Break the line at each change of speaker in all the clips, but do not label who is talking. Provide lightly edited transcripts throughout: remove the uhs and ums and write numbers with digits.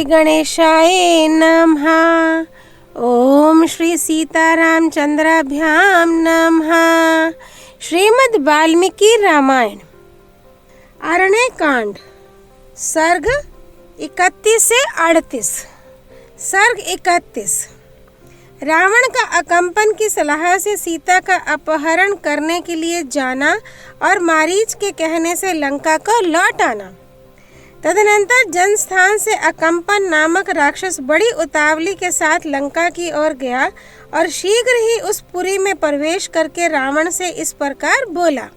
श्री गणेशाय नमः। ओम श्री सीतारामचंद्राभ्याम नमः। श्रीमद् वाल्मीकि रामायण अरण्य कांड सर्ग 31 से 38। सर्ग 31। रावण का अकंपन की सलाह से सीता का अपहरण करने के लिए जाना और मारीच के कहने से लंका को लौट आना। तदनंतर जनस्थान से अकंपन नामक राक्षस बड़ी उतावली के साथ लंका की ओर गया और शीघ्र ही उस पुरी में प्रवेश करके रावण से इस प्रकार बोला।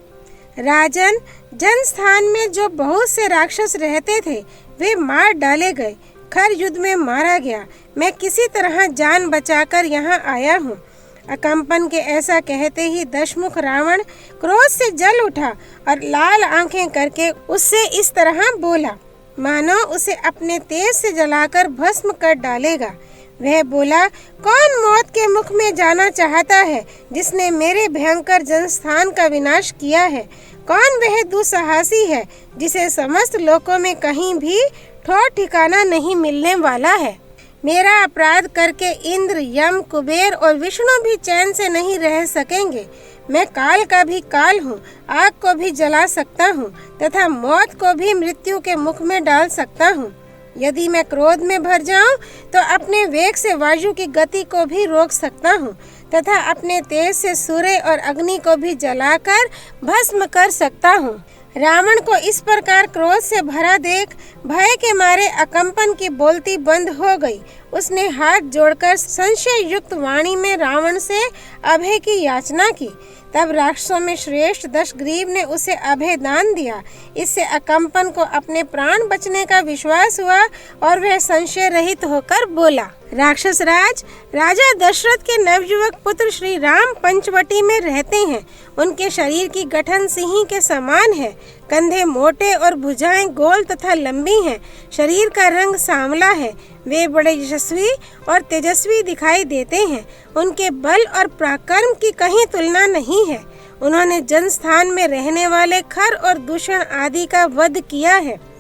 राजन, जनस्थान में जो बहुत से राक्षस रहते थे वे मार डाले गए, खर युद्ध में मारा गया। मैं किसी तरह जान बचाकर यहाँ आया हूँ। अकंपन के ऐसा कहते ही दशमुख रावण क्रोध से जल उठा और लाल आंखें करके उससे इस तरह बोला मानो उसे अपने तेज से जलाकर भस्म कर डालेगा। वह बोला, कौन मौत के मुख में जाना चाहता है जिसने मेरे भयंकर जनस्थान का विनाश किया है? कौन वह दुस्साहसी है जिसे समस्त लोकों में कहीं भी ठौर ठिकाना नहीं मिलने वाला है? मेरा अपराध करके इंद्र, यम, कुबेर और विष्णु भी चैन से नहीं रह सकेंगे। मैं काल का भी काल हूँ, आग को भी जला सकता हूँ तथा मौत को भी मृत्यु के मुख में डाल सकता हूँ। यदि मैं क्रोध में भर जाऊं तो अपने वेग से वायु की गति को भी रोक सकता हूँ तथा अपने तेज से सूर्य और अग्नि को भी जलाकर भस्म कर सकता हूँ। रावण को इस प्रकार क्रोध से भरा देख भय के मारे अकंपन की बोलती बंद हो गई। उसने हाथ जोड़कर संशय युक्त वाणी में रावण से अभय की याचना की। तब राक्षसों में श्रेष्ठ दशग्रीव ने उसे अभय दान दिया। इससे अकंपन को अपने प्राण बचने का विश्वास हुआ और वह संशय रहित होकर बोला। राक्षस राज, राजा दशरथ के नवयुवक पुत्र श्री राम पंचवटी में रहते हैं। उनके शरीर की गठन सिंह के समान है। कंधे मोटे और भुजाएं गोल तथा लंबी हैं। शरीर का रंग सांवला है। वे बड़े यशस्वी और तेजस्वी दिखाई देते हैं। उनके बल और पराक्रम की कहीं तुलना नहीं है। उन्होंने जनस्थान में रहने वाले खर और दूषण आदि का वध किया है।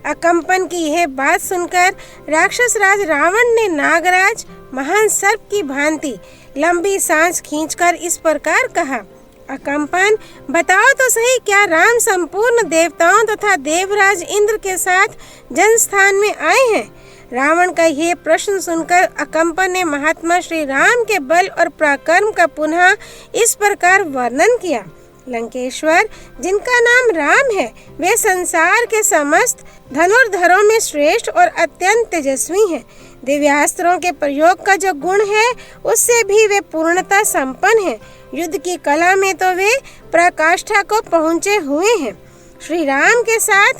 अकंपन की यह बात सुनकर राक्षस राज रावण ने नागराज महान सर्प की भांति लंबी सांस खींचकर इस प्रकार कहा, अकंपन, बताओ तो सही, क्या राम संपूर्ण देवताओं तथा देवराज इंद्र के साथ जनस्थान में आए हैं? रावण का यह प्रश्न सुनकर अकंपन ने महात्मा श्री राम के बल और पराक्रम का पुनः इस प्रकार वर्णन किया। लंकेश्वर, जिनका नाम राम है, वे संसार के समस्त धनुर्धरों में श्रेष्ठ और अत्यंत तेजस्वी हैं। दिव्यास्त्रों के प्रयोग का जो गुण है उससे भी वे पूर्णता संपन्न हैं। युद्ध की कला में तो वे पराकाष्ठा को पहुँचे हुए हैं। श्री राम के साथ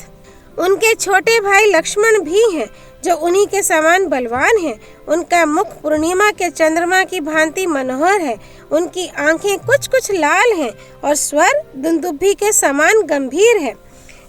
उनके छोटे भाई लक्ष्मण भी हैं जो उन्हीं के समान बलवान हैं। उनका मुख पूर्णिमा के चंद्रमा की भांति मनोहर है। उनकी आंखें कुछ कुछ लाल हैं और स्वर दुंदुभी के समान गंभीर है।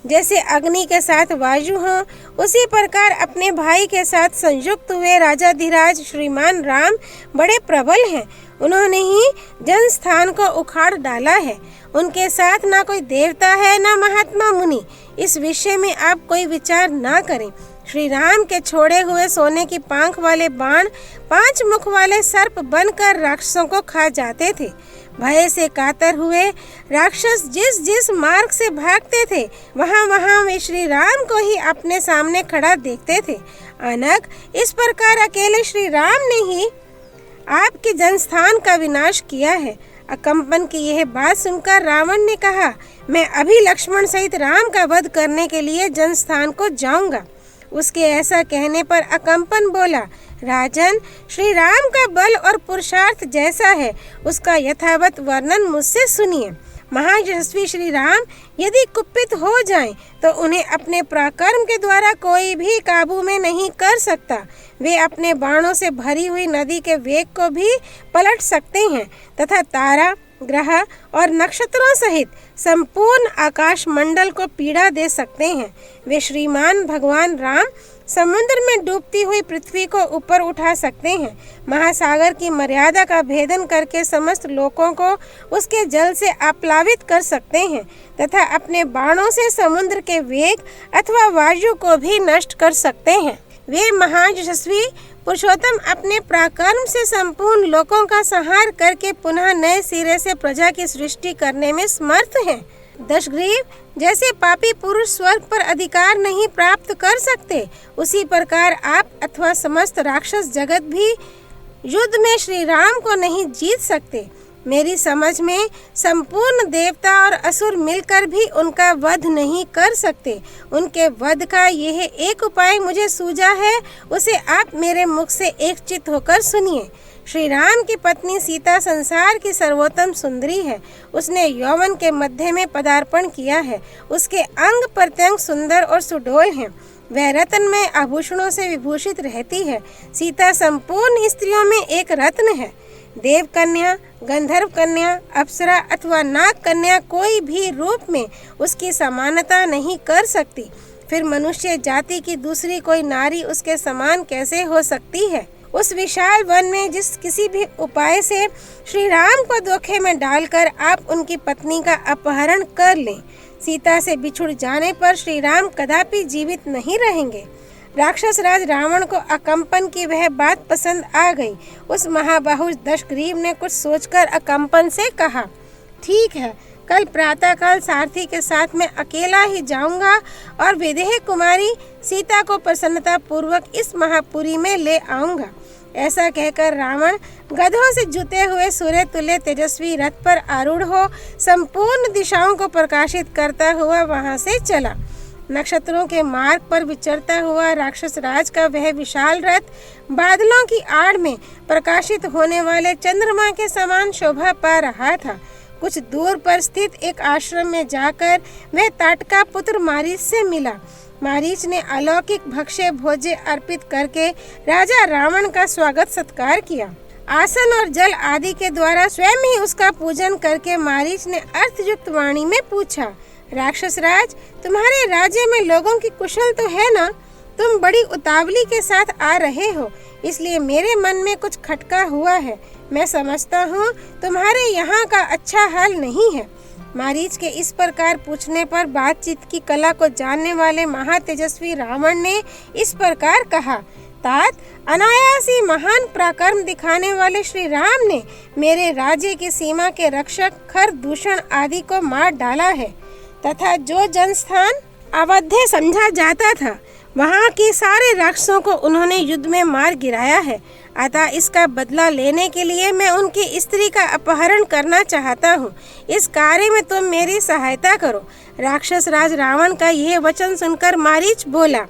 जैसे अग्नि के साथ वायु हो, उसी प्रकार अपने भाई के साथ संयुक्त हुए राजाधिराज श्रीमान राम बड़े प्रबल हैं। उन्होंने ही जनस्थान को उखाड़ डाला है। उनके साथ ना कोई देवता है ना महात्मा मुनि। इस विषय में आप कोई विचार ना करें। श्री राम के छोड़े हुए सोने की पांख वाले बाण 5 मुख वाले सर्प बनकर राक्षसों को खा जाते थे। भय से कातर हुए राक्षस जिस जिस मार्ग से भागते थे वहां वहां वे श्री राम को ही अपने सामने खड़ा देखते थे। अनक, इस प्रकार अकेले श्री राम ने ही आपके जनस्थान का विनाश किया है। अकंपन की यह बात सुनकर रावण ने कहा, मैं अभी लक्ष्मण सहित राम का वध करने के लिए जनस्थान को जाऊंगा। उसके ऐसा कहने पर अकंपन बोला, राजन, श्री राम का बल और पुरुषार्थ जैसा है उसका यथावत वर्णन मुझसे सुनिए। महायशस्वी श्री राम यदि कुपित हो जाएं तो उन्हें अपने पराक्रम के द्वारा कोई भी काबू में नहीं कर सकता। वे अपने बाणों से भरी हुई नदी के वेग को भी पलट सकते हैं तथा तारा, ग्रह और नक्षत्रों सहित संपूर्ण आकाश मंडल को पीड़ा दे सकते हैं। वे श्रीमान भगवान राम समुद्र में डूबती हुई पृथ्वी को ऊपर उठा सकते हैं। महासागर की मर्यादा का भेदन करके समस्त लोकों को उसके जल से आप्लावित कर सकते हैं तथा अपने बाणों से समुद्र के वेग अथवा वायु को भी नष्ट कर सकते हैं। वे महान यशस्वी पुरुषोत्तम अपने पराक्रम से संपूर्ण लोकों का संहार करके पुनः नए सिरे से प्रजा की सृष्टि करने में समर्थ हैं। दशग्रीव जैसे पापी पुरुष स्वर्ग पर अधिकार नहीं प्राप्त कर सकते, उसी प्रकार आप अथवा समस्त राक्षस जगत भी युद्ध में श्री राम को नहीं जीत सकते। मेरी समझ में संपूर्ण देवता और असुर मिलकर भी उनका वध नहीं कर सकते। उनके वध का यह एक उपाय मुझे सूझा है, उसे आप मेरे मुख से एकचित्त होकर सुनिए। श्री राम की पत्नी सीता संसार की सर्वोत्तम सुंदरी है। उसने यौवन के मध्य में पदार्पण किया है। उसके अंग प्रत्यंग सुंदर और सुडौल हैं। वह रत्नमय आभूषणों से विभूषित रहती है। सीता संपूर्ण स्त्रियों में एक रत्न है। देव कन्या, गंधर्व कन्या, अप्सरा अथवा नाग कन्या कोई भी रूप में उसकी समानता नहीं कर सकती। फिर मनुष्य जाति की दूसरी कोई नारी उसके समान कैसे हो सकती है। उस विशाल वन में जिस किसी भी उपाय से श्री राम को धोखे में डालकर आप उनकी पत्नी का अपहरण कर लें। सीता से बिछुड़ जाने पर श्री राम कदापि जीवित नहीं रहेंगे। राक्षस राज रावण को अकंपन की वह बात पसंद आ गई। उस महाबाहु दशग्रीव ने कुछ सोचकर अकंपन से कहा, ठीक है, कल प्रातःकाल सारथी के साथ मैं अकेला ही जाऊंगा और विदेह कुमारी सीता को प्रसन्नता पूर्वक इस महापुरी में ले आऊंगा। ऐसा कहकर रावण गधों से जुते हुए सूर्य तुल्य तेजस्वी रथ पर आरूढ़ हो संपूर्ण दिशाओं को प्रकाशित करता हुआ वहां से चला। नक्षत्रों के मार्ग पर विचरता हुआ राक्षस राज का वह विशाल रथ बादलों की आड़ में प्रकाशित होने वाले चंद्रमा के समान शोभा पा रहा था। कुछ दूर पर स्थित एक आश्रम में जाकर वह ताटका पुत्र मारीच से मिला। मारीच ने अलौकिक भक्ष्य भोज्य अर्पित करके राजा रावण का स्वागत सत्कार किया। आसन और जल आदि के द्वारा स्वयं ही उसका पूजन करके मारीच ने अर्थयुक्त वाणी में पूछा, राक्षस राज, तुम्हारे राज्य में लोगों की कुशल तो है ना? तुम बड़ी उतावली के साथ आ रहे हो, इसलिए मेरे मन में कुछ खटका हुआ है। मैं समझता हूँ तुम्हारे यहाँ का अच्छा हाल नहीं है। मारीच के इस प्रकार पूछने पर बातचीत की कला को जानने वाले महातेजस्वी रावण ने इस प्रकार कहा, तात, अनायास ही महान पराक्रम दिखाने वाले श्री राम ने मेरे राज्य की सीमा के रक्षक खर दूषण आदि को मार डाला है तथा जो जनस्थान अवध्य समझा जाता था वहाँ के सारे राक्षसों को उन्होंने युद्ध में मार गिराया है। अतः इसका बदला लेने के लिए मैं उनकी स्त्री का अपहरण करना चाहता हूँ। इस कार्य में तुम मेरी सहायता करो। राक्षस राज रावण का यह वचन सुनकर मारीच बोला,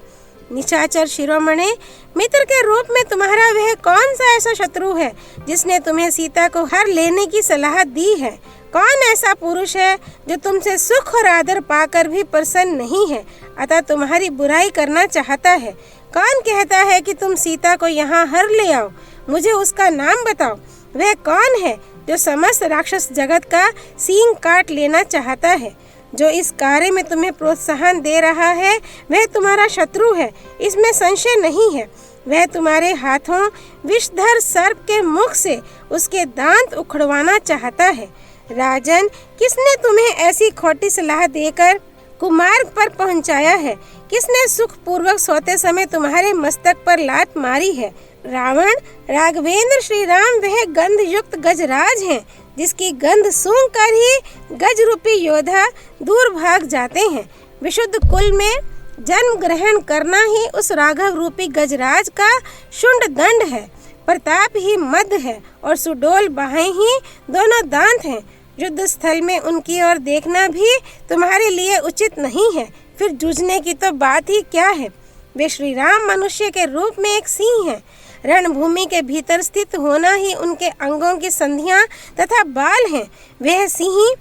निशाचर शिरोमणि, मित्र के रूप में तुम्हारा वह कौन सा ऐसा शत्रु है जिसने तुम्हें सीता को हर लेने की सलाह दी है? कौन ऐसा पुरुष है जो तुमसे सुख और आदर पाकर भी प्रसन्न नहीं है, अतः तुम्हारी बुराई करना चाहता है? कौन कहता है कि तुम सीता को यहाँ हर ले आओ? मुझे उसका नाम बताओ। वह कौन है जो समस्त राक्षस जगत का सींग काट लेना चाहता है? जो इस कार्य में तुम्हें प्रोत्साहन दे रहा है वह तुम्हारा शत्रु है, इसमें संशय नहीं है। वह तुम्हारे हाथों विषधर सर्प के मुख से उसके दांत उखड़वाना चाहता है। राजन, किसने तुम्हें ऐसी खोटी सलाह देकर कुमार्ग पर पहुंचाया है? किसने सुख पूर्वक सोते समय तुम्हारे मस्तक पर लात मारी है? रावण, राघवेंद्र श्री राम वह गंध युक्त गजराज हैं, जिसकी गंध सूंघ कर ही गज रूपी योद्धा दूर भाग जाते हैं। विशुद्ध कुल में जन्म ग्रहण करना ही उस राघव रूपी गजराज का शुंड दंड है। प्रताप ही मध्य है और सुडोल बाहें ही दोनों दांत हैं। युद्ध स्थल में उनकी ओर देखना भी तुम्हारे लिए उचित नहीं है। फिर जूझने की तो बात ही क्या है। वे श्री राम मनुष्य के रूप में एक सिंह है। रणभूमि के भीतर स्थित होना ही उनके अंगों की संधियां तथा बाल हैं। वह सिंह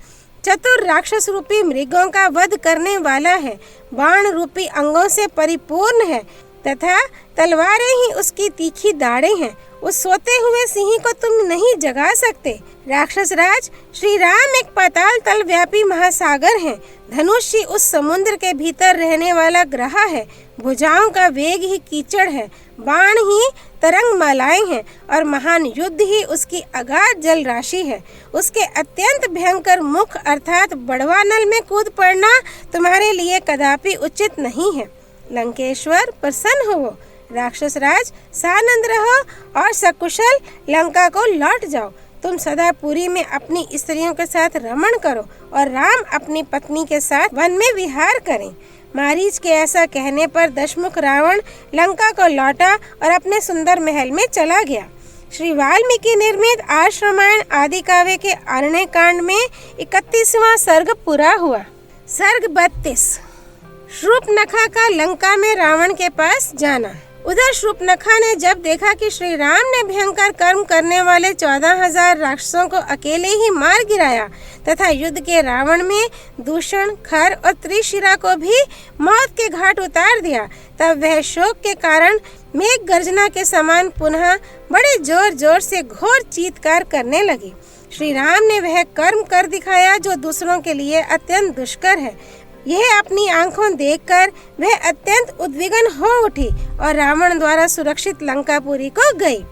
चतुर राक्षस रूपी मृगों का वध करने वाला है। बाण रूपी अंगों से परिपूर्ण है तथा तलवारें ही उसकी तीखी दाढ़ें हैं। उस सोते हुए सिंह को तुम नहीं जगा सकते। राक्षस राज, श्री राम एक पाताल तल व्यापी महासागर है। धनुष ही उस समुद्र के भीतर रहने वाला ग्रह है। भुजाओं का वेग ही कीचड़ है। बाण ही तरंग मालाएं हैं और महान युद्ध ही उसकी अगाध जल राशि है। उसके अत्यंत भयंकर मुख अर्थात बड़वा नल में कूद पड़ना तुम्हारे लिए कदापि उचित नहीं है। लंकेश्वर, प्रसन्न हो। राक्षस राज सानंद रहो और सकुशल लंका को लौट जाओ। तुम सदा पुरी में अपनी स्त्रियों के साथ रमण करो और राम अपनी पत्नी के साथ वन में विहार करें। मारीच के ऐसा कहने पर दशमुख रावण लंका को लौटा और अपने सुंदर महल में चला गया। श्री वाल्मीकि निर्मित आर्ष रामायण आदि काव्य के अरण्य कांड में 31वां सर्ग पूरा हुआ। सर्ग 32। शूर्पणखा का लंका में रावण के पास जाना। उधर शूर्पणखा ने जब देखा कि श्री राम ने भयंकर कर्म करने वाले 14,000 राक्षसों को अकेले ही मार गिराया तथा युद्ध के रावण में दूषण, खर और त्रिशिरा को भी मौत के घाट उतार दिया, तब वह शोक के कारण मेघ गर्जना के समान पुनः बड़े जोर जोर से घोर चीत्कार करने लगी। श्री राम ने वह कर्म कर दिखाया जो दूसरों के लिए अत्यंत दुष्कर है। यह अपनी आंखों देखकर वह अत्यंत उद्विग्न हो उठी और रावण द्वारा सुरक्षित लंकापुरी को गई।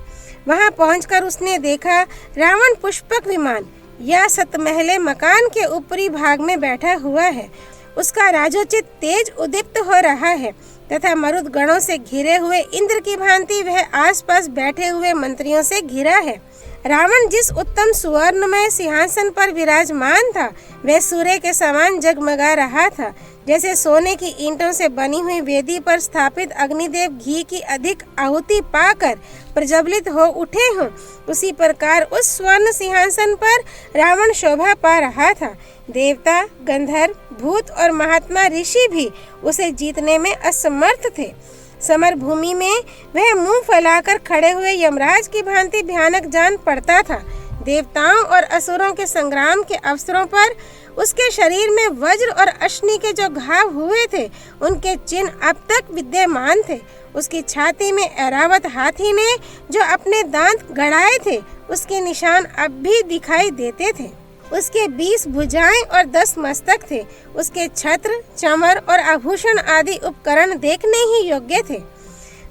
वहां पहुंचकर उसने देखा रावण पुष्पक विमान या सतमहले मकान के ऊपरी भाग में बैठा हुआ है। उसका राजोचित तेज उद्दीप्त हो रहा है तथा मरुद गणों से घिरे हुए इंद्र की भांति वह आसपास बैठे हुए मंत्रियों से घिरा है। रावण जिस उत्तम सुवर्णमय सिंहासन पर विराजमान था वह सूर्य के समान जगमगा रहा था। जैसे सोने की ईंटों से बनी हुई वेदी पर स्थापित अग्निदेव घी की अधिक आहुति पाकर प्रज्वलित हो उठे हों, उसी प्रकार उस स्वर्ण सिंहासन पर रावण शोभा पा रहा था। देवता, गंधर्व, भूत और महात्मा ऋषि भी उसे जीतने में असमर्थ थे। समर भूमि में वह मुंह फैलाकर खड़े हुए यमराज की भांति भयानक जान पड़ता था। देवताओं और असुरों के संग्राम के अवसरों पर उसके शरीर में वज्र और अश्नि के जो घाव हुए थे उनके चिन्ह अब तक विद्यमान थे। उसकी छाती में ऐरावत हाथी ने जो अपने दांत गड़ाए थे उसके निशान अब भी दिखाई देते थे। उसके 20 भुजाएं और 10 मस्तक थे। उसके छत्र, चमर और आभूषण आदि उपकरण देखने ही योग्य थे।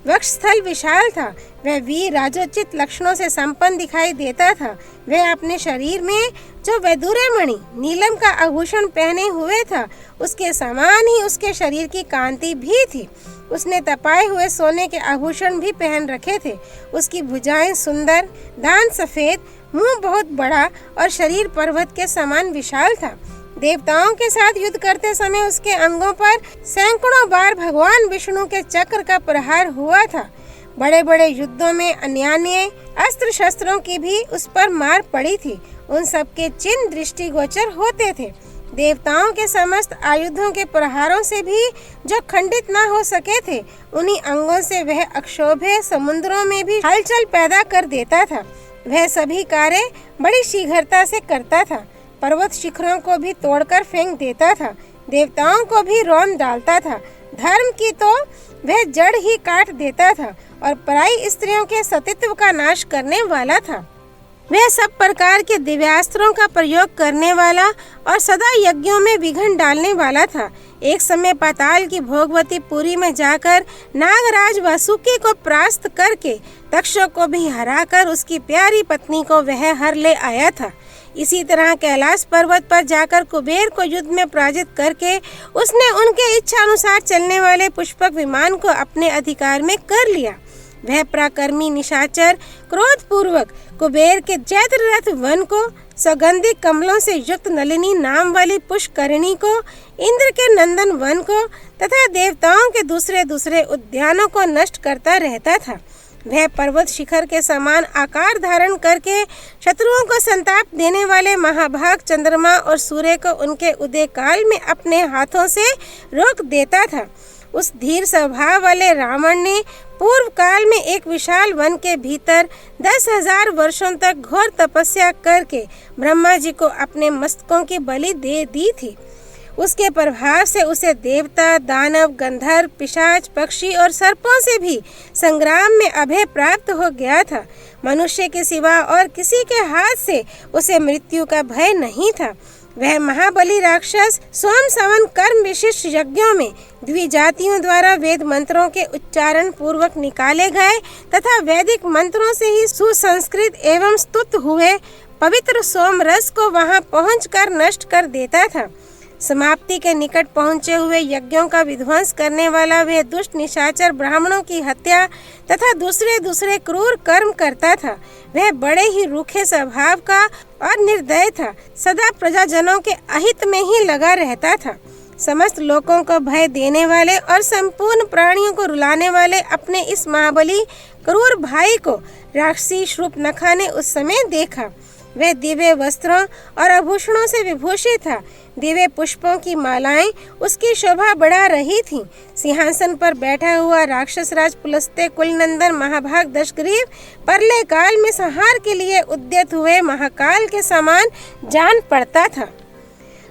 वक्षस्थल विशाल था। वह वीर राजोचित लक्षणों से संपन्न दिखाई देता था। वह अपने शरीर में जो वैदूर्य मणि नीलम का आभूषण पहने हुए था उसके समान ही उसके शरीर की कांति भी थी। उसने तपाए हुए सोने के आभूषण भी पहन रखे थे। उसकी भुजाएं सुंदर, दांत सफेद, मुंह बहुत बड़ा और शरीर पर्वत के समान विशाल था। देवताओं के साथ युद्ध करते समय उसके अंगों पर सैकड़ों बार भगवान विष्णु के चक्र का प्रहार हुआ था। बड़े बड़े युद्धों में अन्यान्य अस्त्र शस्त्रों की भी उस पर मार पड़ी थी। उन सब के चिन्ह दृष्टिगोचर होते थे। देवताओं के समस्त आयुधों के प्रहारों से भी जो खंडित न हो सके थे, उन्हीं अंगों से वह अक्षोभ्य समुद्रों में भी हलचल पैदा कर देता था। वह सभी कार्य बड़ी शीघ्रता से करता था। पर्वत शिखरों को भी तोड़कर फेंक देता था। देवताओं को भी रौंद डालता था। धर्म की तो वह जड़ ही काट देता था और पराई स्त्रियों के सतीत्व का नाश करने वाला था। वह सब प्रकार के दिव्यास्त्रों का प्रयोग करने वाला और सदा यज्ञों में विघ्न डालने वाला था। एक समय पाताल की भोगवती पुरी में जाकर नागराज वासुकी को परास्त करके तक्षक को भी हराकर उसकी प्यारी पत्नी को वह हर ले आया था। इसी तरह कैलाश पर्वत पर जाकर कुबेर को युद्ध में पराजित करके उसने उनके इच्छा अनुसार चलने वाले पुष्पक विमान को अपने अधिकार में कर लिया। वह पराक्रमी निशाचर क्रोध पूर्वक कुबेर के चैत्र रथ वन को, सुगंधित कमलों से युक्त नलिनी नाम वाली पुष्करिणी को, इंद्र के नंदन वन को तथा देवताओं के दूसरे दूसरे उद्यानों को नष्ट करता रहता था। वह पर्वत शिखर के समान आकार धारण करके शत्रुओं को संताप देने वाले महाभाग चंद्रमा और सूर्य को उनके उदय काल में अपने हाथों से रोक देता था। उस धीर स्वभाव वाले रावण ने पूर्व काल में एक विशाल वन के भीतर 10,000 वर्षों तक घोर तपस्या करके ब्रह्मा जी को अपने मस्तकों की बलि दे दी थी। उसके प्रभाव से उसे देवता, दानव, गंधर्व, पिशाच, पक्षी और सर्पों से भी संग्राम में अभय प्राप्त हो गया था। मनुष्य के सिवा और किसी के हाथ से उसे मृत्यु का भय नहीं था। वह महाबली राक्षस सोम सवन कर्म विशिष्ट यज्ञों में द्विजातियों द्वारा वेद मंत्रों के उच्चारण पूर्वक निकाले गए तथा वैदिक मंत्रों से ही सुसंस्कृत एवं स्तुत हुए पवित्र सोम रस को वहां पहुंचकर नष्ट कर देता था। समाप्ति के निकट पहुंचे हुए यज्ञों का विध्वंस करने वाला वह दुष्ट निशाचर ब्राह्मणों की हत्या तथा दूसरे क्रूर कर्म करता था। वह बड़े ही रूखे स्वभाव का और निर्दय था, सदा प्रजाजनों के अहित में ही लगा रहता था। समस्त लोगों को भय देने वाले और संपूर्ण प्राणियों को रुलाने वाले अपने इस महाबली क्रूर भाई को राक्षसी शूर्पणखा ने उस समय देखा। वह दिव्य वस्त्रों और आभूषणों से विभूषित था। दिव्य पुष्पों की मालाएं उसकी शोभा बढ़ा रही थीं। सिंहासन पर बैठा हुआ राक्षस राज पुलस्त्य कुलनंदन महाभाग दशग्रीव परले काल में संहार के लिए उद्यत हुए महाकाल के समान जान पड़ता था।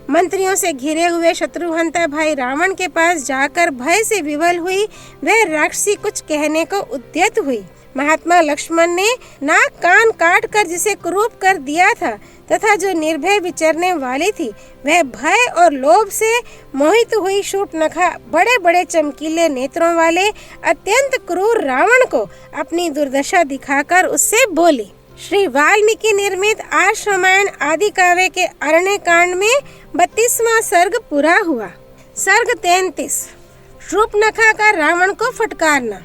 मंत्रियों से घिरे हुए शत्रुहंता भाई रावण के पास जाकर भय से विवल हुई वह राक्षसी कुछ कहने को उद्यत हुई। महात्मा लक्ष्मण ने नाक कान काट कर जिसे कुरूप कर दिया था तथा जो निर्भय विचरने वाली थी, वह भय और लोभ से मोहित हुई शूर्पणखा बड़े बड़े चमकीले नेत्रों वाले अत्यंत क्रूर रावण को अपनी दुर्दशा दिखाकर उससे बोली। श्री वाल्मीकि निर्मित आर्ष रामायण आदि काव्य के अरण्य कांड में 32वां सर्ग पूरा हुआ। सर्ग 33 शूर्पणखा का रावण को फटकारना।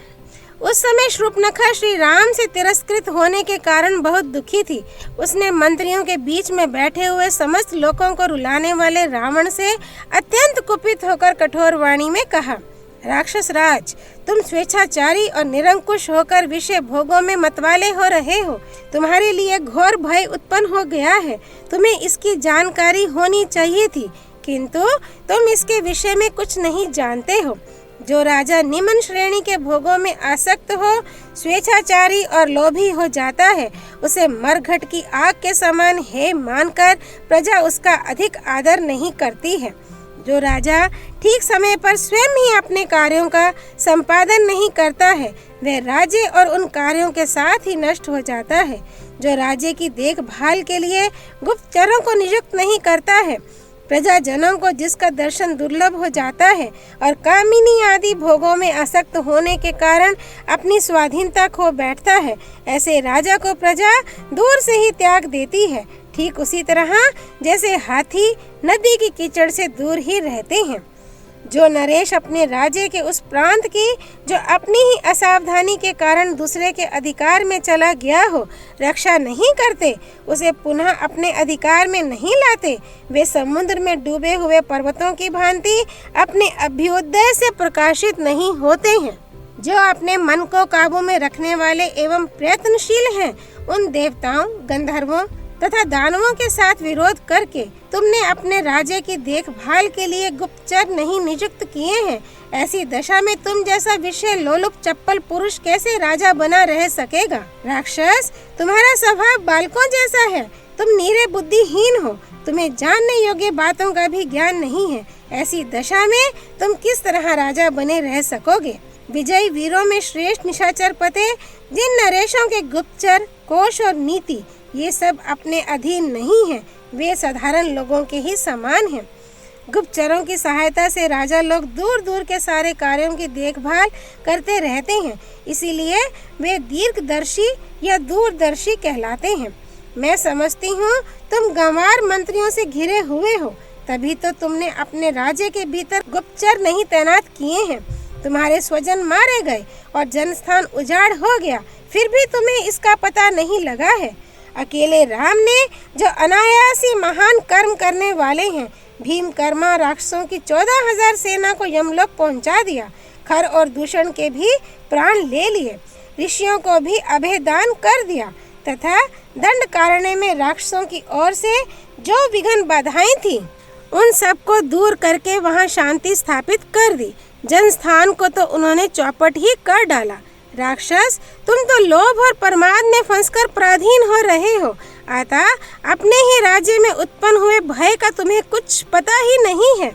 उस समय शूर्पणखा श्री राम से तिरस्कृत होने के कारण बहुत दुखी थी। उसने मंत्रियों के बीच में बैठे हुए समस्त लोगों को रुलाने वाले रावण से अत्यंत कुपित होकर कठोर वाणी में कहा, राक्षस राज, तुम स्वेच्छाचारी और निरंकुश होकर विषय भोगों में मतवाले हो रहे हो। तुम्हारे लिए घोर भय उत्पन्न हो गया है। तुम्हें इसकी जानकारी होनी चाहिए थी, किंतु तुम इसके विषय में कुछ नहीं जानते हो। जो राजा निम्न श्रेणी के भोगों में आसक्त हो, स्वेच्छाचारी और लोभी हो जाता है, उसे मरघट की आग के समान हे मानकर प्रजा उसका अधिक आदर नहीं करती है। जो राजा ठीक समय पर स्वयं ही अपने कार्यों का संपादन नहीं करता है, वह राज्य और उन कार्यों के साथ ही नष्ट हो जाता है। जो राज्य की देखभाल के लिए गुप्तचरों को नियुक्त नहीं करता है, प्रजाजनों को जिसका दर्शन दुर्लभ हो जाता है और कामिनी आदि भोगों में आसक्त होने के कारण अपनी स्वाधीनता खो बैठता है, ऐसे राजा को प्रजा दूर से ही त्याग देती है। ठीक उसी तरह जैसे हाथी नदी की कीचड़ से दूर ही रहते हैं। जो नरेश अपने राज्य के उस प्रांत की जो अपनी ही असावधानी के कारण दूसरे के अधिकार में चला गया हो, रक्षा नहीं करते, उसे पुनः अपने अधिकार में नहीं लाते, वे समुद्र में डूबे हुए पर्वतों की भांति अपने अभ्युदय से प्रकाशित नहीं होते हैं। जो अपने मन को काबू में रखने वाले एवं प्रयत्नशील हैं, उन देवताओं, गंधर्वों तथा दानवों के साथ विरोध करके तुमने अपने राज्य की देखभाल के लिए गुप्तचर नहीं नियुक्त किए हैं। ऐसी दशा में तुम जैसा विषय लोलुप चप्पल पुरुष कैसे राजा बना रह सकेगा? राक्षस, तुम्हारा स्वभाव बालकों जैसा है। तुम नीरे बुद्धिहीन हो, तुम्हें जानने योग्य बातों का भी ज्ञान नहीं है। ऐसी दशा में तुम किस तरह राजा बने रह सकोगे? विजयी वीरों में श्रेष्ठ निशाचर पते, जिन नरेशों के गुप्तचर, कोश और नीति ये सब अपने अधीन नहीं है, वे साधारण लोगों के ही समान हैं। गुप्तचरों की सहायता से राजा लोग दूर दूर के सारे कार्यों की देखभाल करते रहते हैं, इसीलिए वे दीर्घदर्शी या दूरदर्शी कहलाते हैं। मैं समझती हूँ तुम गंवार मंत्रियों से घिरे हुए हो, तभी तो तुमने अपने राज्य के भीतर गुप्तचर नहीं तैनात किए हैं। तुम्हारे स्वजन मारे गए और जनस्थान उजाड़ हो गया, फिर भी तुम्हें इसका पता नहीं लगा है। अकेले राम ने जो अनायासी महान कर्म करने वाले हैं, भीमकर्मा राक्षसों की 14,000 सेना को यमलोक पहुंचा दिया, खर और दूषण के भी प्राण ले लिए, ऋषियों को भी अभेदान कर दिया तथा दंड कारण्य में राक्षसों की ओर से जो विघ्न बाधाएं थी, उन सबको दूर करके वहां शांति स्थापित कर दी। जनस्थान को तो उन्होंने चौपट ही कर डाला। राक्षस, तुम तो लोभ और प्रमाद में फंसकर पराधीन हो रहे हो, अतः अपने ही राज्य में उत्पन्न हुए भय का तुम्हें कुछ पता ही नहीं है।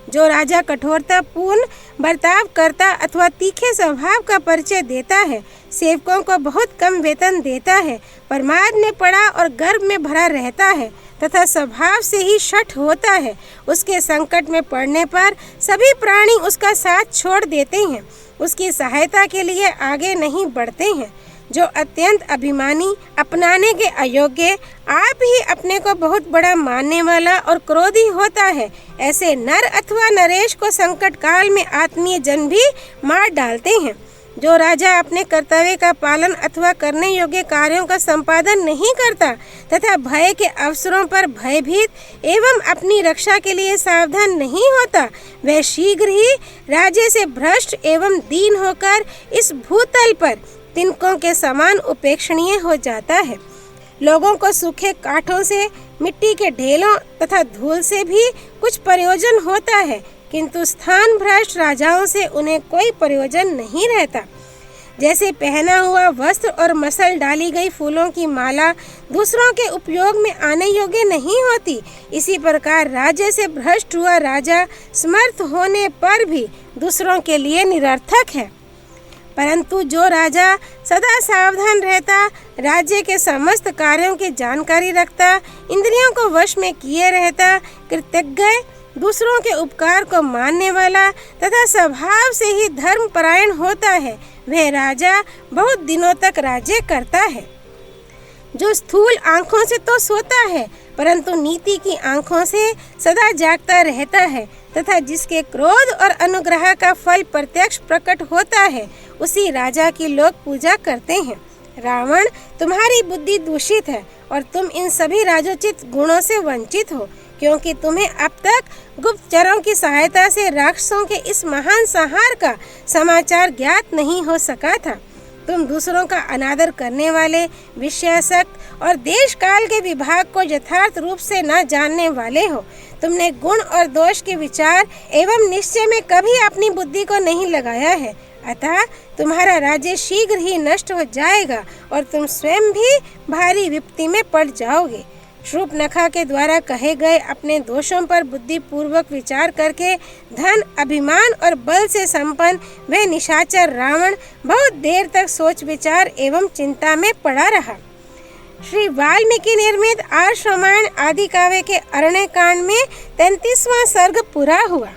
जो राजा कठोरता पूर्ण बर्ताव करता अथवा तीखे स्वभाव का परिचय देता है, सेवकों को बहुत कम वेतन देता है, प्रमाद में पड़ा और गर्व में भरा रहता है तथा स्वभाव से ही शठ होता है, उसके संकट में पड़ने पर सभी प्राणी उसका साथ छोड़ देते हैं, उसकी सहायता के लिए आगे नहीं बढ़ते हैं। जो अत्यंत अभिमानी, अपनाने के अयोग्य, आप ही अपने को बहुत बड़ा मानने वाला और क्रोधी होता है, ऐसे नर अथवा नरेश को संकट काल में आत्मीय जन भी मार डालते हैं। जो राजा अपने कर्तव्य का पालन अथवा करने योग्य कार्यों का संपादन नहीं करता तथा भय के अवसरों पर भयभीत एवं अपनी रक्षा के लिए सावधान नहीं होता, वह शीघ्र ही राज्य से भ्रष्ट एवं दीन होकर इस भूतल पर तिनकों के समान उपेक्षणीय हो जाता है। लोगों को सूखे काठों से, मिट्टी के ढेलों तथा धूल से भी कुछ प्रयोजन होता है, किंतु स्थान भ्रष्ट राजाओं से उन्हें कोई प्रयोजन नहीं रहता। जैसे पहना हुआ वस्त्र और मसल डाली गई फूलों की माला दूसरों के उपयोग में आने योग्य नहीं होती, इसी प्रकार राज्य से भ्रष्ट हुआ राजा समर्थ होने पर भी दूसरों के लिए निरर्थक है। परंतु जो राजा सदा सावधान रहता, राज्य के समस्त कार्यों की जानकारी रखता, इंद्रियों को वश में किए रहता, कृतज्ञ, दूसरों के उपकार को मानने वाला तथा स्वभाव से ही धर्मपरायण होता है, वह राजा बहुत दिनों तक राज्य करता है। जो स्थूल आंखों से तो सोता है, परंतु नीति की आंखों से सदा जागता रहता है तथा जिसके क्रोध और अनुग्रह का फल प्रत्यक्ष प्रकट होता है, उसी राजा की लोग पूजा करते हैं। रावण, तुम्हारी बुद्धि दूषित है और तुम इन सभी राजोचित गुणों से वंचित हो, क्योंकि तुम्हें अब तक गुप्तचरों की सहायता से राक्षसों के इस महान संहार का समाचार ज्ञात नहीं हो सका था। तुम दूसरों का अनादर करने वाले, विषयासक्त और देश काल के विभाग को यथार्थ रूप से न जानने वाले हो। तुमने गुण और दोष के विचार एवं निश्चय में कभी अपनी बुद्धि को नहीं लगाया है, अतः तुम्हारा राज्य शीघ्र ही नष्ट हो जाएगा और तुम स्वयं भी भारी विपत्ति में पड़ जाओगे। शूर्पणखा के द्वारा कहे गए अपने दोषों पर बुद्धि पूर्वक विचार करके धन, अभिमान और बल से संपन्न वह निशाचर रावण बहुत देर तक सोच विचार एवं चिंता में पड़ा रहा। श्री वाल्मीकि निर्मित आर्ष रामायण आदि काव्य के अरण्य कांड में 33वां सर्ग पूरा हुआ।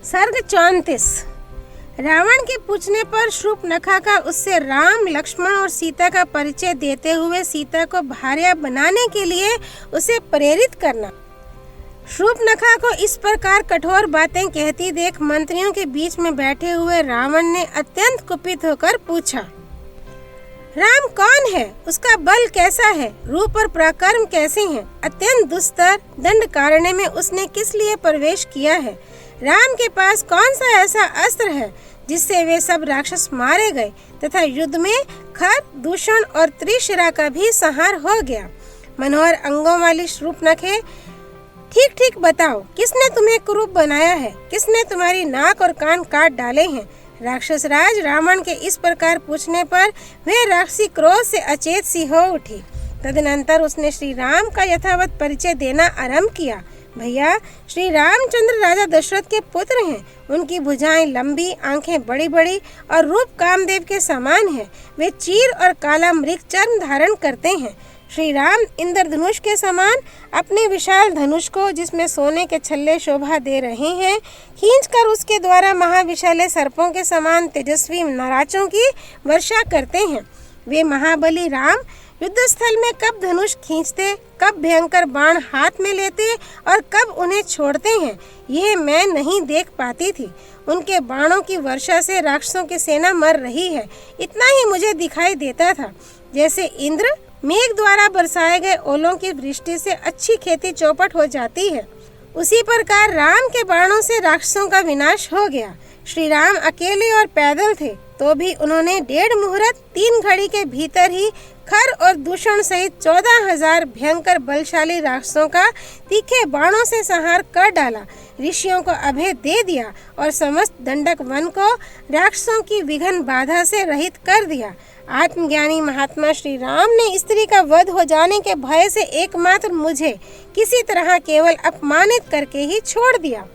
सर्ग 34। रावण के पूछने पर शूर्पणखा का उससे राम, लक्ष्मण और सीता का परिचय देते हुए सीता को भार्या बनाने के लिए उसे प्रेरित करना। शूर्पणखा को इस प्रकार कठोर बातें कहती देख मंत्रियों के बीच में बैठे हुए रावण ने अत्यंत कुपित होकर पूछा, राम कौन है? उसका बल कैसा है? रूप और पराक्रम कैसे हैं? अत्यंत दुस्तर दंडकारण्य में उसने किस लिए प्रवेश किया है? राम के पास कौन सा ऐसा अस्त्र है जिससे वे सब राक्षस मारे गए तथा युद्ध में खर, दूषण और त्रिशिरा का भी संहार हो गया? मनोहर अंगों वाली शूर्पणखे, ठीक ठीक बताओ, किसने तुम्हें कुरूप बनाया है? किसने तुम्हारी नाक और कान काट डाले हैं? राक्षस राज रावण के इस प्रकार पूछने पर वह राक्षसी क्रोध से अचेत सी हो उठी। तदनंतर उसने श्री राम का यथावत परिचय देना आरंभ किया। भैया, श्री रामचंद्र राजा दशरथ के पुत्र हैं। उनकी भुजाएं लंबी, आंखें बड़ी बड़ी और रूप कामदेव के समान है। वे चीर और काला मृग चर्म धारण करते हैं। श्री राम इंद्रधनुष के समान अपने विशाल धनुष को, जिसमें सोने के छल्ले शोभा दे रहे हैं, खींचकर उसके द्वारा महाविशाले सर्पों के समान तेजस्वी नाराजों की वर्षा करते हैं। वे महाबली राम युद्ध स्थल में कब धनुष खींचते, कब भयंकर बाण हाथ में लेते और कब उन्हें छोड़ते हैं, यह मैं नहीं देख पाती थी। उनके बाणों की वर्षा से राक्षसों की सेना मर रही है, इतना ही मुझे दिखाई देता था। जैसे इंद्र मेघ द्वारा बरसाए गए ओलों की वृष्टि से अच्छी खेती चौपट हो जाती है, उसी प्रकार राम के बाणों से राक्षसों का विनाश हो गया। श्री राम अकेले और पैदल थे, तो भी उन्होंने 1.5 मुहूर्त 3 घड़ी के भीतर ही खर और दूषण सहित 14,000 भयंकर बलशाली राक्षसों का तीखे बाणों से संहार कर डाला, ऋषियों को अभय दे दिया और समस्त दंडक वन को राक्षसों की विघ्न बाधा से रहित कर दिया। आत्मज्ञानी महात्मा श्री राम ने स्त्री का वध हो जाने के भय से एकमात्र मुझे किसी तरह केवल अपमानित करके ही छोड़ दिया।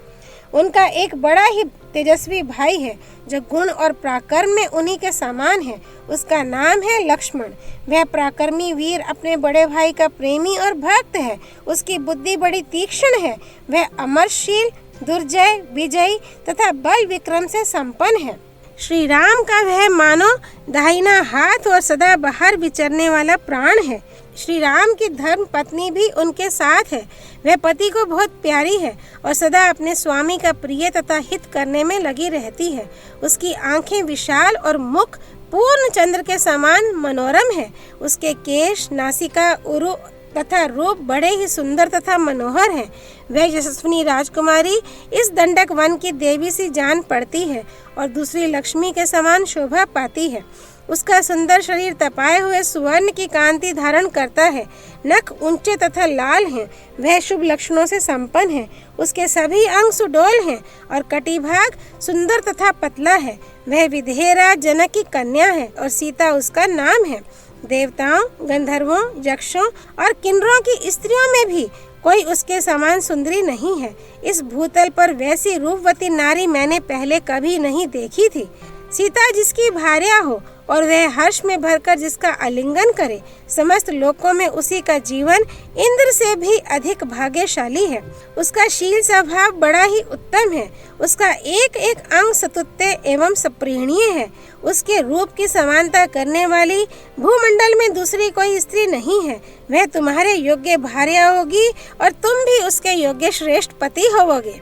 उनका एक बड़ा ही तेजस्वी भाई है जो गुण और पराक्रम में उन्हीं के समान है। उसका नाम है लक्ष्मण। वह पराक्रमी वीर अपने बड़े भाई का प्रेमी और भक्त है। उसकी बुद्धि बड़ी तीक्ष्ण है। वह अमरशील, दुर्जय, विजयी तथा बल विक्रम से संपन्न है। श्री राम का वह मानो दाहिना हाथ और सदा बाहर विचरने वाला प्राण है। श्री राम की धर्म पत्नी भी उनके साथ है। वह पति को बहुत प्यारी है और सदा अपने स्वामी का प्रिय तथा हित करने में लगी रहती है। उसकी आंखें विशाल और मुख पूर्ण चंद्र के समान मनोरम है। उसके केश, नासिका, उरु तथा रूप बड़े ही सुंदर तथा मनोहर हैं। वह यशस्विनी राजकुमारी इस दंडक वन की देवी सी जान पड़ती है और दूसरी लक्ष्मी के समान शोभा पाती है। उसका सुंदर शरीर तपाए हुए सुवर्ण की कांति धारण करता है। नख ऊंचे तथा लाल हैं। वह शुभ लक्षणों से संपन्न है। उसके सभी अंग सुडौल हैं और कटिभाग सुंदर तथा पतला है। वह विधेयराज जनक की कन्या है और सीता उसका नाम है। देवताओं, गंधर्वों, यक्षों और किन्नरों की स्त्रियों में भी कोई उसके समान सुंदरी नहीं है। इस भूतल पर वैसी रूपवती नारी मैंने पहले कभी नहीं देखी थी। सीता जिसकी भार्या हो और वह हर्ष में भरकर जिसका आलिंगन करे, समस्त लोकों में उसी का जीवन इंद्र से भी अधिक भाग्यशाली है। उसका शील स्वभाव बड़ा ही उत्तम है। उसका एक एक अंग सतुत्य एवं सप्रीणीय है। उसके रूप की समानता करने वाली भूमंडल में दूसरी कोई स्त्री नहीं है। वह तुम्हारे योग्य भार्या होगी और तुम भी उसके योग्य श्रेष्ठ पति होवोगे।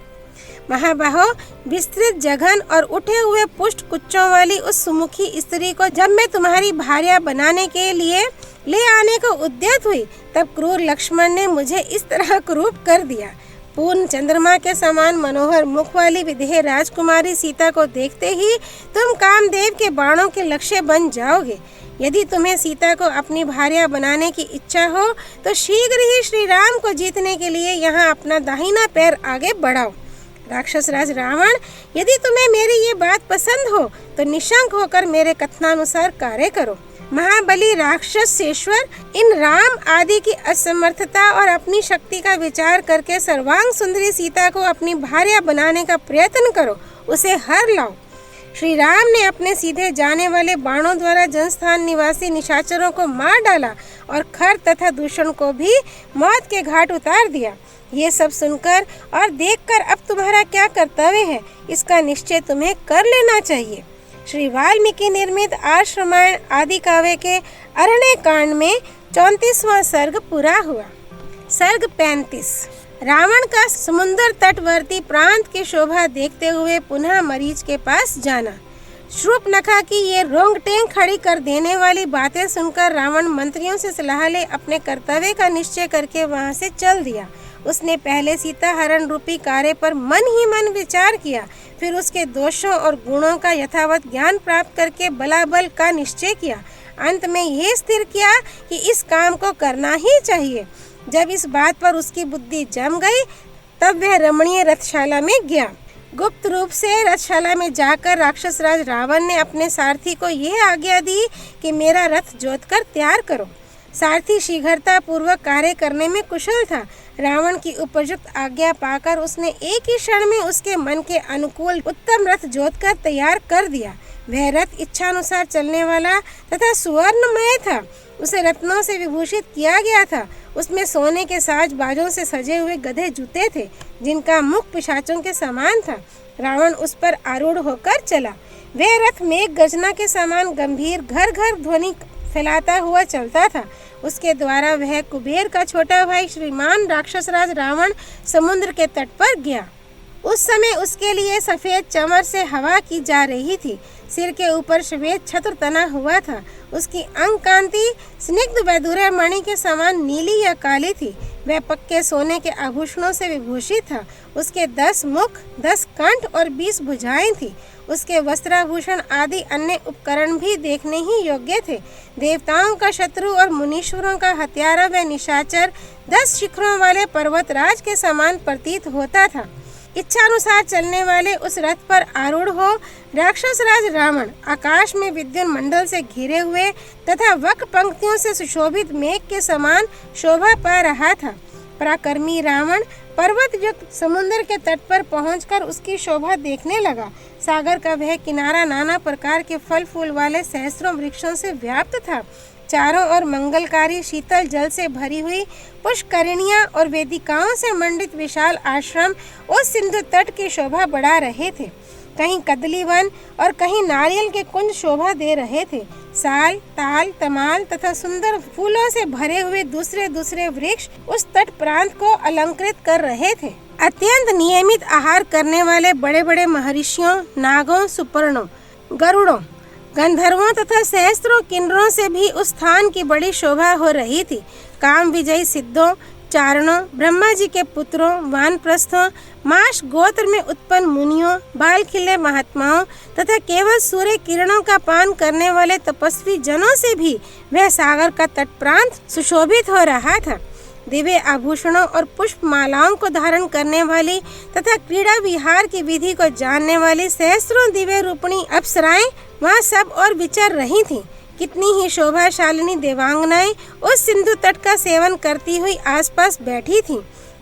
महाबाहो, विस्तृत जघन और उठे हुए पुष्ट कुच्चों वाली उस सुमुखी स्त्री को जब मैं तुम्हारी भार्या बनाने के लिए ले आने को उद्यत हुई, तब क्रूर लक्ष्मण ने मुझे इस तरह क्रूप कर दिया। पूर्ण चंद्रमा के समान मनोहर मुख वाली विधेय राजकुमारी सीता को देखते ही तुम कामदेव के बाणों के लक्ष्य बन जाओगे। यदि तुम्हें सीता को अपनी भार्या बनाने की इच्छा हो तो शीघ्र ही श्री राम को जीतने के लिए यहाँ अपना दाहिना पैर आगे बढ़ाओ। राक्षस राज रावण, यदि तुम्हें मेरी ये बात पसंद हो तो निशंक होकर मेरे कथनानुसार कार्य करो। महाबली राक्षसेश्वर, इन राम आदि की असमर्थता और अपनी शक्ति का विचार करके सर्वांग सुंदरी सीता को अपनी भार्या बनाने का प्रयत्न करो, उसे हर लाओ। श्री राम ने अपने सीधे जाने वाले बाणों द्वारा जनस्थान निवासी निशाचरों को मार डाला और खर तथा दूषण को भी मौत के घाट उतार दिया। ये सब सुनकर और देखकर अब तुम्हारा क्या कर्तव्य है, इसका निश्चय तुम्हें कर लेना चाहिए। श्री वाल्मीकि निर्मित आर्ष रामायण आदि काव्य के अरण्य कांड में 34वां सर्ग पूरा हुआ। सर्ग 35। रावण का समुद्र तटवर्ती प्रांत की शोभा देखते हुए पुनः मरीच के पास जाना। शूर्पणखा की ये रोंगटें खड़ी कर देने वाली बातें सुनकर रावण मंत्रियों से सलाह ले अपने कर्तव्य का निश्चय करके वहां से चल दिया। उसने पहले सीता हरण रूपी कार्य पर मन ही मन विचार किया, फिर उसके दोषों और गुणों का यथावत ज्ञान प्राप्त करके बलाबल का निश्चय किया। अंत में यह स्थिर किया कि इस काम को करना ही चाहिए। जब इस बात पर उसकी बुद्धि जम गई, तब वह रमणीय रथशाला में गया। गुप्त रूप से रथशाला में जाकर राक्षस राज रावण ने अपने सारथी को यह आज्ञा दी कि मेरा रथ जोतकर तैयार करो। सारथी शीघ्रता पूर्वक कार्य करने में कुशल था। रावण की उपयुक्त आज्ञा पाकर उसने एक ही क्षण में उसके मन के अनुकूल उत्तम रथ जोतकर तैयार कर दिया। वह रथ इच्छानुसार चलने वाला तथा सुवर्णमय था। उसे रत्नों से विभूषित किया गया था। उसमें सोने के साज बाजों से सजे हुए गधे जूते थे, जिनका मुख पिशाचों के समान था। रावण उस पर आरूढ़ होकर चला। वह रथ मेघ गर्जना के समान गंभीर घर घर ध्वनि फैलाता हुआ चलता था। उसके द्वारा वह कुबेर का छोटा भाई श्रीमान राक्षसराज रावण समुद्र के तट पर गया। उस समय उसके लिए सफेद चमर से हवा की जा रही थी। सिर के ऊपर श्वेत छत्र तना हुआ था। उसकी अंग कांति स्निग्ध वैदुर्य मणि के समान नीली या काली थी। वह पक्के सोने के आभूषणों से विभूषित था। उसके 10 मुख, 10 कंठ और 20 भुजाएं थी। उसके वस्त्राभूषण आदि अन्य उपकरण भी देखने ही योग्य थे। देवताओं का शत्रु और मुनीश्वरों का हत्यारा व निशाचर 10 शिखरों वाले पर्वतराज के समान प्रतीत होता था। इच्छानुसार चलने वाले उस रथ पर आरूढ़ हो राक्षस राज रावण आकाश में विद्युत मंडल से घिरे हुए तथा वक्र पंक्तियों से सुशोभित मेघ के समान शोभा पा रहा था। पराक्रमी रावण पर्वत युक्त समुद्र के तट पर पहुंचकर उसकी शोभा देखने लगा। सागर का वह किनारा नाना प्रकार के फल फूल वाले सहस्रों वृक्षों से व्याप्त था। चारों ओर मंगलकारी शीतल जल से भरी हुई पुष्करिणियां और वेदिकाओं से मंडित विशाल आश्रम उस सिंधु तट की शोभा बढ़ा रहे थे। कहीं कदली वन और कहीं नारियल के कुंज शोभा दे रहे थे। साल, ताल, तमाल तथा सुंदर फूलों से भरे हुए दूसरे दूसरे वृक्ष उस तट प्रांत को अलंकृत कर रहे थे। अत्यंत नियमित आहार करने वाले बड़े बड़े महर्षियों, नागों, सुपर्णों, गरुड़ों, गंधर्वों तथा सहस्त्रों किन्नरों से भी उस स्थान की बड़ी शोभा हो रही थी। काम विजयी सिद्धों, चारणों, ब्रह्मा जी के पुत्रों, वानप्रस्थों, माश गोत्र में उत्पन्न मुनियों, बाल खिले महात्माओं तथा केवल सूर्य किरणों का पान करने वाले तपस्वी जनों से भी वह सागर का तट प्रांत सुशोभित हो रहा था। दिव्य आभूषणों और पुष्प मालाओं को धारण करने वाली तथा क्रीड़ा विहार की विधि को जानने वाली सहस्त्रों दिव्य रूपणी अप्सराएं वहाँ सब और विचर रही थीं। कितनी ही शोभाशालिनी देवांगनाएं उस सिंधु तट का सेवन करती हुई आसपास बैठी थीं।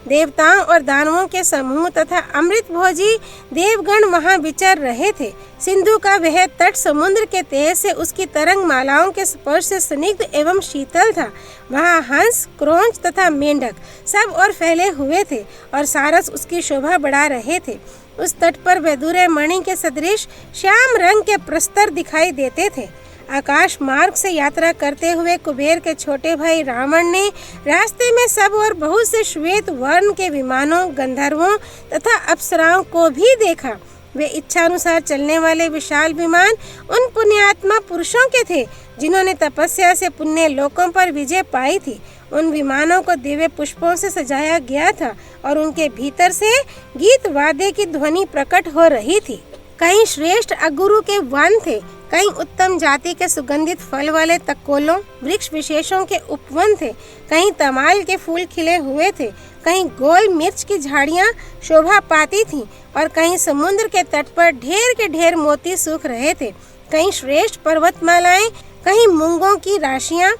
देवताओं और दानवों के समूह तथा अमृत भोजी देवगण वहाँ विचर रहे थे। सिंधु का वह तट समुद्र के तेज से उसकी तरंग मालाओं के स्पर्श से स्निग्ध एवं शीतल था। वहाँ हंस, क्रोंच तथा मेंढक सब और फैले हुए थे और सारस उसकी शोभा बढ़ा रहे थे। उस तट पर वैदुर्य मणि के सदृश श्याम रंग के प्रस्तर दिखाई देते थे। आकाश मार्ग से यात्रा करते हुए कुबेर के छोटे भाई रावण ने रास्ते में सब और बहुत से श्वेत वर्ण के विमानों, गंधर्वों तथा अप्सराओं को भी देखा। वे इच्छानुसार चलने वाले विशाल विमान उन पुण्यात्मा पुरुषों के थे जिन्होंने तपस्या से पुण्य लोकों पर विजय पाई थी। उन विमानों को दिव्य पुष्पों से सजाया गया था और उनके भीतर से गीत वाद्य की ध्वनि प्रकट हो रही थी। कहीं श्रेष्ठ अगुरु के वन थे, कहीं उत्तम जाति के सुगंधित फल वाले तकोलों, वृक्ष विशेषों के उपवन थे, कहीं तमाल के फूल खिले हुए थे, कहीं गोल मिर्च की झाड़ियां शोभा पाती थीं और कहीं समुद्र के तट पर ढेर के ढेर मोती सूख रहे थे। कहीं श्रेष्ठ पर्वतमालाएं, कहीं मूंगों की राशियां,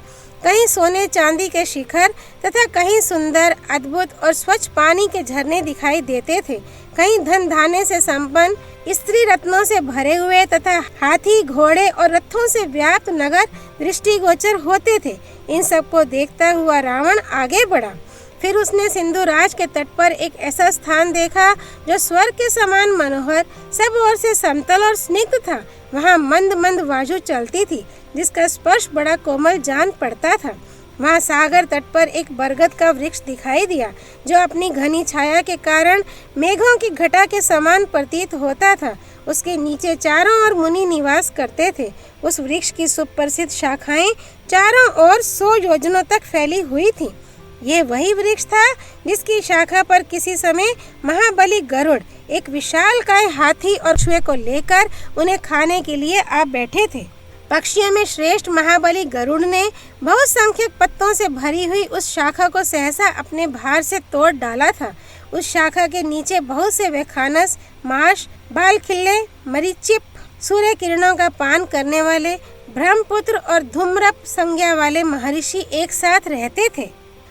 कहीं सोने चांदी के शिखर तथा कहीं सुंदर, अद्भुत और स्वच्छ पानी के झरने दिखाई देते थे। कहीं धन धान्य से संपन्न, स्त्री रत्नों से भरे हुए तथा हाथी, घोड़े और रथों से व्याप्त नगर दृष्टिगोचर होते थे। इन सबको देखता हुआ रावण आगे बढ़ा। फिर उसने सिंधु राज के तट पर एक ऐसा स्थान देखा जो स्वर्ग के समान मनोहर, सब ओर से समतल और स्निग्ध था। वहाँ मंद मंद वायु चलती थी जिसका स्पर्श बड़ा कोमल जान पड़ता था। वहाँ सागर तट पर एक बरगद का वृक्ष दिखाई दिया जो अपनी घनी छाया के कारण मेघों की घटा के समान प्रतीत होता था। उसके नीचे चारों ओर मुनि निवास करते थे। उस वृक्ष की सुप्रसिद्ध शाखाएं चारों ओर 100 योजनों तक फैली हुई थीं। ये वही वृक्ष था जिसकी शाखा पर किसी समय महाबली गरुड़ एक विशालकाय हाथी और कछुए को लेकर उन्हें खाने के लिए आ बैठे थे। पक्षियों में श्रेष्ठ महाबली गरुड़ ने बहुत संख्यक पत्तों से भरी हुई उस शाखा को सहसा अपने भार से तोड़ डाला था। उस शाखा के नीचे बहुत से वैखानस, माश, बाल खिल्ले, मरीचिप, सूर्य किरणों का पान करने वाले ब्रह्मपुत्र और धूम्रप संज्ञा वाले महर्षि एक साथ रहते थे।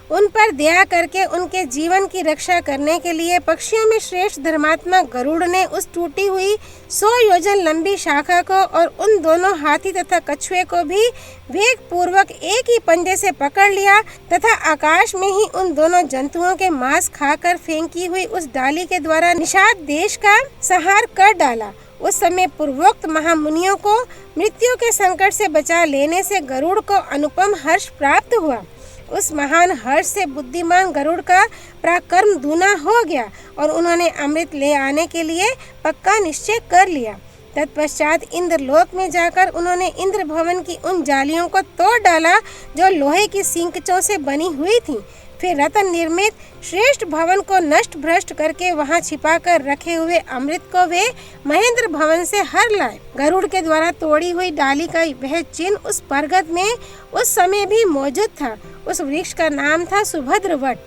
उन पर दया करके उनके जीवन की रक्षा करने के लिए पक्षियों में श्रेष्ठ धर्मात्मा गरुड़ ने उस टूटी हुई 100 योजन लंबी शाखा को और उन दोनों हाथी तथा कछुए को भी वेग पूर्वक एक ही पंजे से पकड़ लिया तथा आकाश में ही उन दोनों जंतुओं के मांस खाकर फेंकी हुई उस डाली के द्वारा निषाद देश का संहार कर डाला। उस समय पूर्वोक्त महामुनियों को मृत्यु के संकट से बचा लेने से गरुड़ को अनुपम हर्ष प्राप्त हुआ। उस महान हर्ष से बुद्धिमान गरुड़ का पराक्रम दूना हो गया और उन्होंने अमृत ले आने के लिए पक्का निश्चय कर लिया। तत्पश्चात इंद्रलोक में जाकर उन्होंने इंद्र भवन की उन जालियों को तोड़ डाला जो लोहे की सिंकचों से बनी हुई थीं। फिर रत्न निर्मित श्रेष्ठ भवन को नष्ट भ्रष्ट करके वहां छिपा कर रखे हुए अमृत को वे महेंद्र भवन से हर लाए। गरुड़ के द्वारा तोड़ी हुई डाली का वह चिन्ह उस बरगद में उस समय भी मौजूद था। उस वृक्ष का नाम था सुभद्र वट।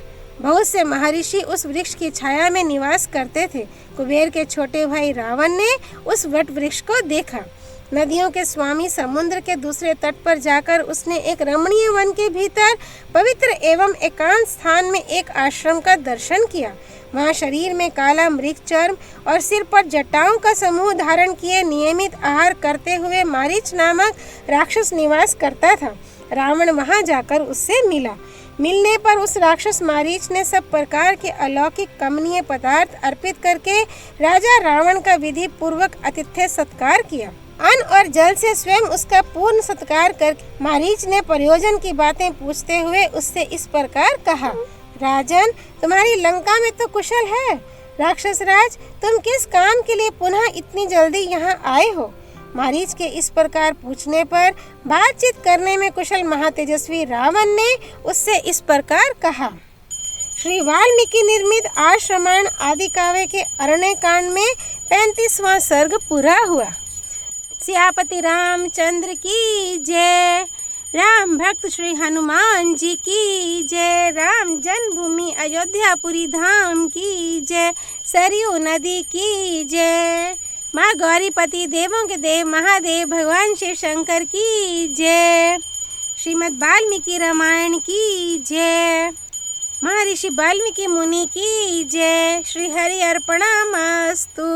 बहुत से महर्षि उस वृक्ष की छाया में निवास करते थे। कुबेर के छोटे भाई रावण ने उस वट वृक्ष को देखा। नदियों के स्वामी समुद्र के दूसरे तट पर जाकर उसने एक रमणीय वन के भीतर पवित्र एवं एकांत स्थान में एक आश्रम का दर्शन किया। वहाँ शरीर में काला मृग चर्म और सिर पर जटाओं का समूह धारण किए नियमित आहार करते हुए मारीच नामक राक्षस निवास करता था। रावण वहाँ जाकर उससे मिला। मिलने पर उस राक्षस मारीच ने सब प्रकार के अलौकिक कमनीय पदार्थ अर्पित करके राजा रावण का विधि पूर्वक आतिथ्य सत्कार किया। अन्न और जल से स्वयं उसका पूर्ण सत्कार कर मारीच ने प्रयोजन की बातें पूछते हुए उससे इस प्रकार कहा, राजन, तुम्हारी लंका में तो कुशल है। राक्षस राज, तुम किस काम के लिए पुनः इतनी जल्दी यहाँ आए हो? मारीच के इस प्रकार पूछने पर बातचीत करने में कुशल महातेजस्वी रावण ने उससे इस प्रकार कहा। श्री वाल्मीकि निर्मित आश्रमण आदि काव्य के अरण्य कांड में 35वां सर्ग पूरा हुआ। सियापति रामचंद्र की जय। राम भक्त श्री हनुमान जी की जय। राम जन्मभूमि अयोध्यापुरी धाम की जय। सरयू नदी की जय। माँ गौरीपति देवों के देव महादेव भगवान शिव शंकर की जय। श्रीमद् वाल्मीकि रामायण की जय। महर्षि वाल्मीकि मुनि की जय। श्री हरि अर्पणमस्तु।